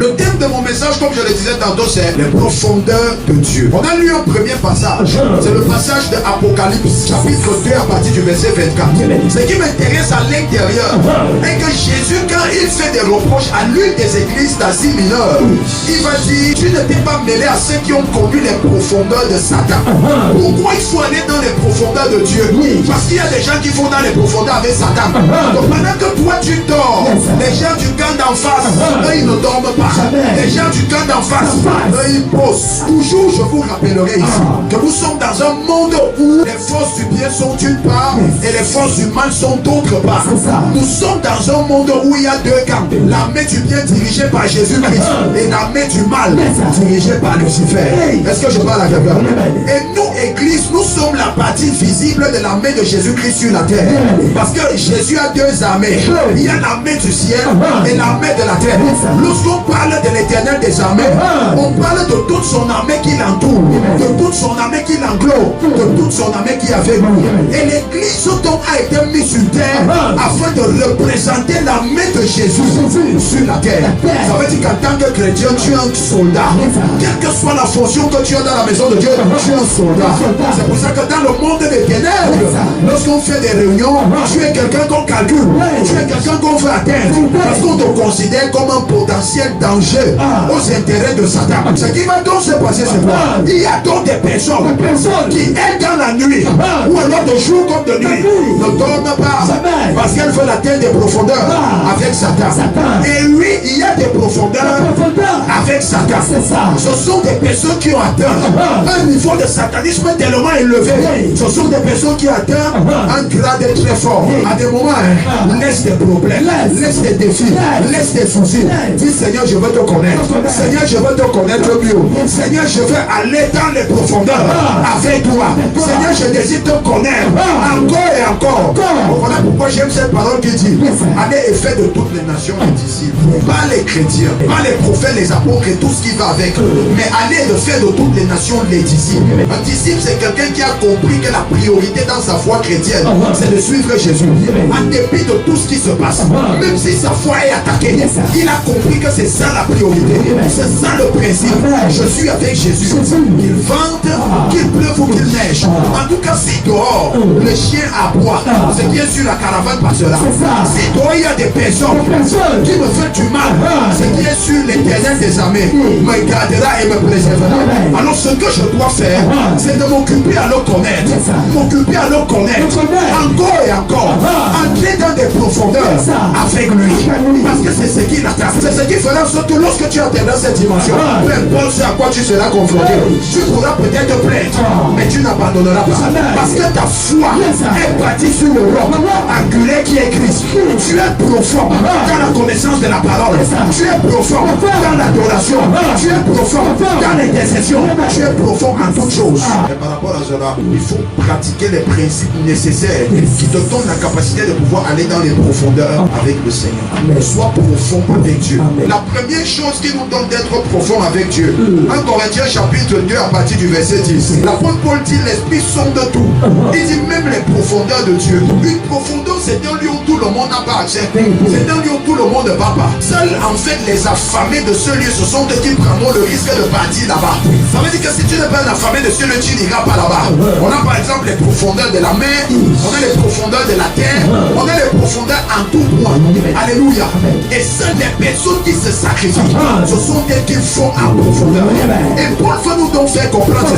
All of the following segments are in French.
Le thème de mon message, comme je le disais tantôt, c'est les profondeurs de Dieu. On a lu un premier passage. C'est le passage de Apocalypse, chapitre 2, à partir du verset 24. Ce qui m'intéresse à l'intérieur est que Jésus, quand il fait des reproches à l'une des églises d'Asie mineure, il va dire: tu ne t'es pas mêlé à ceux qui ont connu les profondeurs de Satan. Pourquoi il faut aller dans les profondeurs de Dieu? Parce qu'il y a des gens qui vont dans les profondeurs avec Satan. Donc pendant que toi tu dors, les gens du camp d'en face, eux ils ne dorment pas. Les gens du camp d'en face, eux ils posent. Toujours je vous rappellerai ici que nous sommes dans un monde où les forces du bien sont d'une part et les forces du mal sont d'autre part. Nous sommes dans un monde où il y a deux camps. L'armée du bien dirigée par Jésus-Christ et l'armée du mal dirigée par Lucifer. Est-ce que je parle à quelqu'un? Et nous, Église, nous sommes la partie visible de l'armée de Jésus-Christ sur la terre. Parce que Jésus a deux armées. Il y a l'armée du ciel et l'armée de la terre. Lorsqu'on parle de l'Éternel des armées, on parle de toute son armée qui l'entoure, de toute son armée qui l'englobe, de toute son armée qui est avec nous. Et l'Église donc a été mise sur terre afin de représenter l'armée de Jésus sur la terre. Ça veut dire qu'en tant que chrétien, tu es un soldat. Quelle que soit la fonction que tu as dans la maison de Dieu, tu es un soldat. C'est pour ça que dans le monde des ténèbres, lorsqu'on fait des réunions, tu es quelqu'un qu'on calcule, tu es quelqu'un qu'on veut atteindre, parce qu'on te considère comme un potentiel danger aux intérêts de Satan. Ce qui va donc se passer, c'est quoi? Il y a donc des personnes qui, elles, dans la nuit, ou alors de jour comme de nuit, ne dorment pas parce qu'elles veulent atteindre des profondeurs avec Satan. Et oui, il y a des profondeurs avec Satan. Ce sont des personnes qui ont atteint un niveau de satanisme tellement élevé. Ce sont des personnes qui ont atteint un grade très fort. À des moments, laisse des problèmes, laisse des défis, laisse des soucis. Dis: Seigneur, je veux te connaître. Seigneur, je veux te connaître mieux. Seigneur, je veux aller dans les profondeurs avec toi. Seigneur, je désire te connaître encore et encore. Voilà pourquoi j'aime cette parole qui dit: allez et faites de toutes les nations des disciples. Pas les chrétiens, pas les prophètes, les apôtres et tout ce qui va avec eux, mais allez de faire de toutes les nations les disciples. Un disciple, c'est quelqu'un qui a compris que la priorité dans sa foi chrétienne, c'est de suivre Jésus. En dépit de tout ce qui se passe, même si sa foi est attaquée, il a compris que c'est ça la priorité. C'est ça le principe. Je suis avec Jésus. Qu'il vente, qu'il pleuve ou qu'il neige. En tout cas, si dehors, le chien aboie, c'est bien sûr la caravane passera. Si dehors, il y a des personnes qui me font du mal, c'est bien sûr l'Éternel des armées me gardera et me préservera. Alors ce que je dois faire, c'est de m'occuper à le connaître. M'occuper à le connaître. Encore et encore. Entrer dans des profondeurs avec lui. Parce que c'est ce qui l'attend. C'est ce qui fera en sorte que lorsque tu atteindras cette dimension, peu importe ce à quoi tu seras confronté, tu pourras peut-être te plaindre, mais tu n'abandonneras pas. Parce que ta foi est bâtie sur le roc angulaire qui est Christ. Tu es profond dans la connaissance de la parole. Tu es profond dans l'adoration. Tu es profond dans l'intercession. Tu es profond en toutes choses. Et par rapport à cela, il faut pratiquer les principes nécessaires qui te donnent la capacité de pouvoir aller dans les profondeurs avec le Seigneur. Sois profond avec Dieu. La première chose qui nous donne d'être profond avec Dieu, 1 Corinthiens chapitre 2 à partir du verset 10. L'apôtre Paul dit: l'esprit sonde tout. Il dit même les profondeurs de Dieu. Une profondeur, c'est un lieu où tout le monde n'a pas accès. C'est un lieu où tout le monde ne va pas. Seuls en fait les affamés de ce lieu, ce sont eux qui prendront le risque de partir là-bas. Ça veut dire que si tu n'es pas un affamé de ce lieu, tu n'iras pas là-bas. On a par exemple les profondeurs de la mer, on a les profondeurs de la terre, on a les profondeurs en tout point. Alléluia. Et seules les personnes qui se sacrifient, ce sont elles qui font en profondeur. Et Paul veut nous donc faire comprendre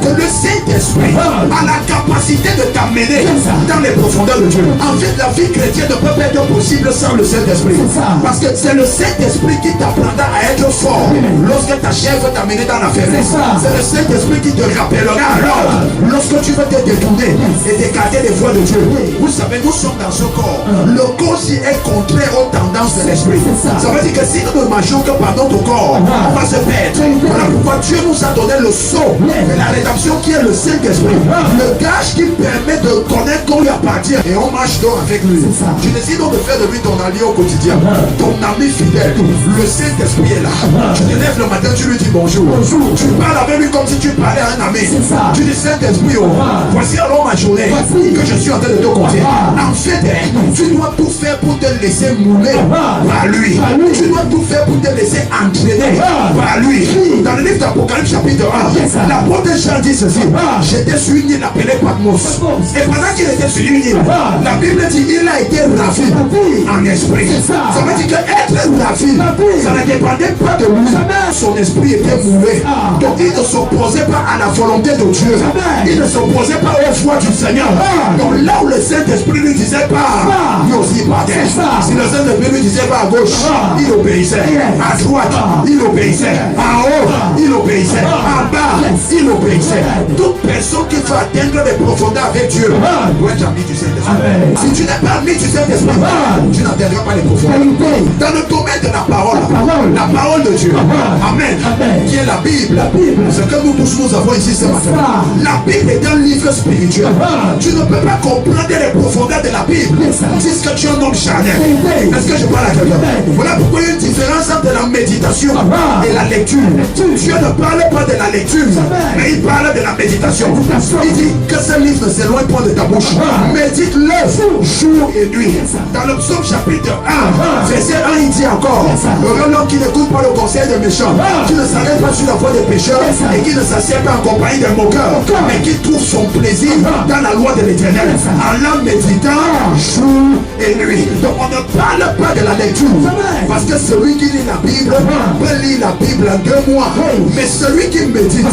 que le Saint-Esprit a la capacité de t'amener dans les profondeurs de Dieu. En fait, la vie chrétienne ne peut pas être possible sans le Saint-Esprit. Parce que c'est le Saint-Esprit qui t'apprendra à être fort lorsque ta chair veut t'amener dans la faiblesse. C'est le Saint-Esprit qui te rappellera alors lorsque tu veux te détourner et t'écarter des voies de Dieu. Vous savez, nous sommes dans ce corps. Le corps s'y est contraire aux tendances de l'esprit. Ça veut dire que si nous ne mangeons que par notre corps, on va se perdre. Voilà pourquoi Dieu nous a donné le sceau de la rédemption qui est le Saint-Esprit. Le gage qui permet de connaître qu'on lui appartient. Et on marche donc avec lui. Tu décides donc de faire de lui ton allié au quotidien, ton ami fidèle. Le Saint-Esprit est là. Tu te lèves le matin, tu lui dis bonjour. Tu parles avec lui comme si tu parlais à un ami. Tu dis: Saint-Esprit, voici alors ma journée que je suis en train de te confier. En fait, tu dois dois tout faire pour te laisser mouler par lui. Tu dois tout faire pour te laisser entraîner par lui. Dans le livre d'Apocalypse chapitre 1, l'apôtre Jean dit ceci. J'étais sur une île appelée Patmos. Et pendant qu'il était sur une île, la Bible dit il a été ravi en esprit. Ça veut dire que être ravi, ça ne dépendait pas de lui. Son esprit était moulé. Donc il ne s'opposait pas à la volonté de Dieu. Il ne s'opposait pas aux voies du Seigneur. Donc là où le Saint-Esprit lui disait pas, lui aussi partait. Si le Saint-Esprit lui disait pas à gauche, il obéissait. À droite, il obéissait. En haut, il obéissait. En bas, il obéissait. Toute personne qui veut atteindre les profondeurs avec Dieu doit être ami du Saint-Esprit. Si tu n'es pas ami du Saint-Esprit, tu n'atteindras pas les profondeurs. Dans le domaine de la parole de Dieu, Amen, qui est la Bible, ce que nous tous nous avons ici ce matin. La Bible est un livre spirituel. Tu ne peux pas comprendre les profondeurs de la Bible si que tu es un homme charnel. Est-ce que je parle à quelqu'un? Voilà pourquoi il y a une différence entre la méditation et la lecture. Dieu ne parle pas de la lecture, mais il parle de la méditation. Il dit que ce livre ne s'éloigne point de ta bouche. Médite-le jour et nuit. Dans le psaume chapitre 1, verset 1, il dit encore: heureux l'homme qui n'écoute pas le conseil des méchants, qui ne s'arrête pas sur la voie des pécheurs et qui ne s'assied pas en compagnie des moqueurs, mais qui trouve son plaisir dans la loi de l'Éternel, en la méditant jour et nuit. Donc on ne parle pas de la lecture, parce que celui qui lit la Bible peut lire la Bible en 2 mois, mais celui qui médite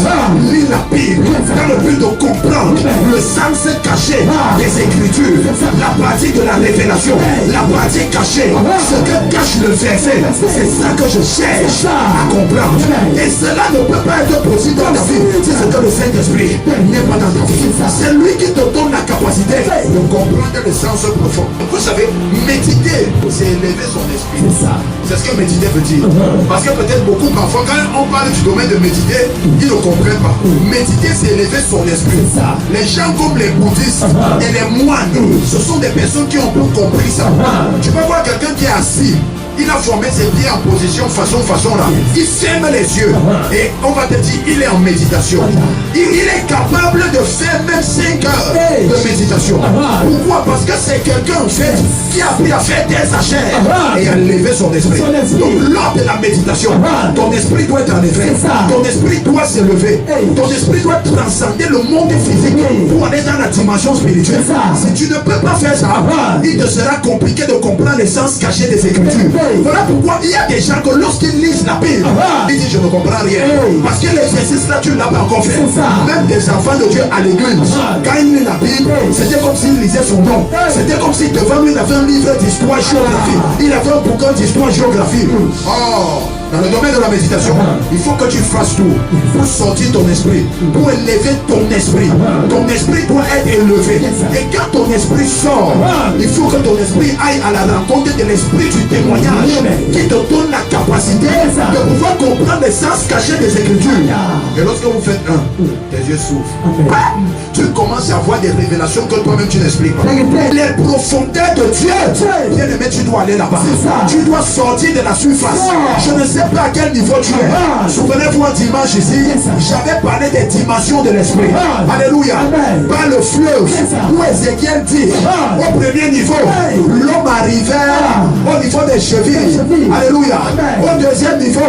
lit la Bible dans le but de comprendre le sens caché des Écritures, la partie de la révélation, la partie cachée, ce que cache le verset. C'est ça que je cherche à comprendre, et cela ne peut pas être possible dans ta vie. C'est ce que le Saint-Esprit n'est pas dans ta vie. C'est lui qui te donne la capacité de comprendre le sens profond. Vous savez, méditer, c'est élever son esprit. C'est ce que méditer veut dire. Parce que peut-être beaucoup parfois, quand on parle du domaine de méditer, ils ne comprennent pas. Méditer, c'est élever son esprit. Les gens comme les bouddhistes et les moines, ce sont des personnes qui ont peu compris ça. Tu peux voir quelqu'un qui est assis, il a formé ses pieds en position façon là. Il ferme les yeux et on va te dire il est en méditation. Il est capable de faire même 5 heures de méditation. Pourquoi? Parce que c'est quelqu'un en fait qui a appris à faire des achats et à lever son esprit. Donc lors de la méditation, ton esprit doit être en effet. Ton esprit doit s'élever. Ton esprit doit transcender le monde physique pour aller dans la dimension spirituelle. Si tu ne peux pas faire ça, il te sera compliqué de comprendre l'essence cachée des Écritures. Voilà pourquoi il y a des gens que lorsqu'ils lisent la Bible, ils disent je ne comprends rien. Parce que l'exercice là tu ne l'as pas encore fait. Même des enfants de Dieu à l'église, quand ils lisent la Bible, c'était comme s'ils lisaient son nom. C'était comme si devant lui il avait un livre d'histoire géographie. Il avait un bouquin d'histoire géographie. Oh! Dans le domaine de la méditation, il faut que tu fasses tout pour sortir ton esprit, pour élever ton esprit. Ton esprit doit être élevé. Et quand ton esprit sort, il faut que ton esprit aille à la rencontre de l'esprit du témoignage qui te donne la capacité de pouvoir comprendre les sens cachés des Écritures. Et lorsque vous faites tes yeux s'ouvrent. Tu commences à voir des révélations que toi-même tu n'expliques pas. Les profondeurs de Dieu, bien aimé, tu dois aller là-bas. Tu dois sortir de la surface. Je ne sais pas à quel niveau tu es. Souvenez-vous un dimanche ici, j'avais parlé des dimensions de l'esprit. Alléluia. Par le fleuve où Ézéchiel dit au premier niveau, l'homme arrivait au niveau des chevilles. Alléluia. Au deuxième niveau,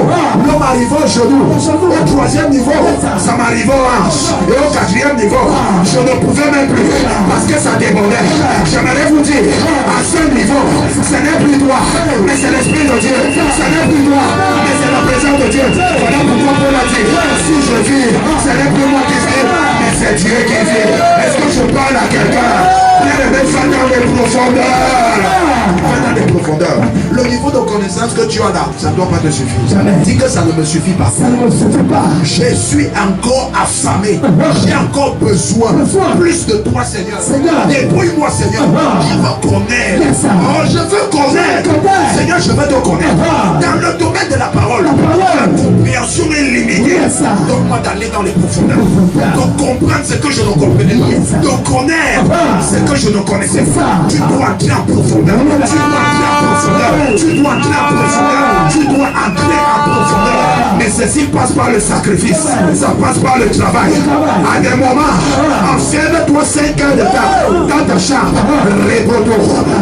l'homme arrivait au genou. Au troisième niveau, ça m'arrivait aux hanches. Et au quatrième niveau, je ne pouvais même plus parce que ça débordait. J'aimerais vous dire, à ce niveau, ce n'est plus toi, mais c'est l'esprit de Dieu. Ce n'est plus toi, mais c'est la présence de Dieu. Voilà pourquoi Paul a dit, si je vis, ce n'est plus moi qui vis, mais c'est Dieu qui vit. Est-ce que je parle à quelqu'un? Va dans les profondeurs. Va dans les profondeurs. Le niveau de connaissance que tu as là, ça ne doit pas te suffire. Dis que ça ne me suffit pas. Ça ne me suffit pas. Je suis encore affamé. J'ai encore besoin plus de toi, Seigneur. Dépouille-moi, Seigneur. Je veux connaître. Oh, je veux connaître. Seigneur, je veux te connaître. Dans le domaine de la parole, la compréhension est limitée. Donne-moi d'aller dans les profondeurs. De comprendre ce que je ne comprenais pas. De connaître ce que je ne connaissais pas. Tu dois entrer en profondeur. Tu dois entrer en profondeur. Tu dois entrer en profondeur. Tu dois entrer en profondeur. Mais Ceci passe par le sacrifice. Ça passe par le travail. À des moments, enferme-toi 5 heures de temps dans ta chambre.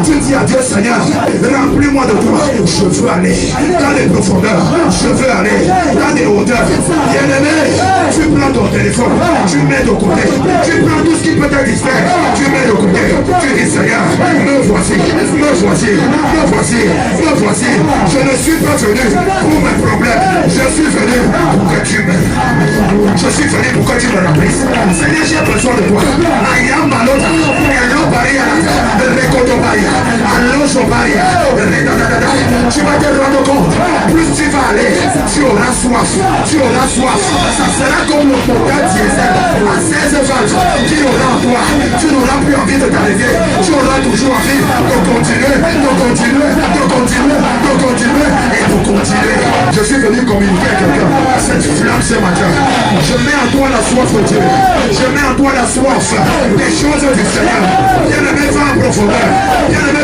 Tu dis à Dieu, Seigneur, remplis-moi de toi. Je veux aller dans les profondeurs. Je veux aller dans des hauteurs. Bien-aimé, tu prends ton téléphone, tu mets de côté. Tu prends tout ce qui peut te distraire. Tu mets de côté. Tu dis, Seigneur, me voici, me voici, me voici, me voici. Je ne suis pas venu pour mes problèmes. Je suis venu pour que tu m'aides. Je suis venu pour que tu me remplisses. Seigneur, j'ai besoin de toi. Ayam malota, ayam baria, rekoto baria, alonso baria. Tu vas te rendre compte. Plus tu vas aller, tu auras soif. Tu auras soif. Ça sera comme le moteur diesel à 16 volts qui aura en toi. Tu n'auras plus envie de t'arrêter. Tu auras toujours envie de continuer, de continuer, de continuer, de continuer et de continuer. Je suis venu communiquer à quelqu'un cette flamme ce matin. Je mets en toi la soif de Dieu. Je mets en toi la soif des choses du Seigneur. Bien-aimé, va en profondeur. Bien-aimé,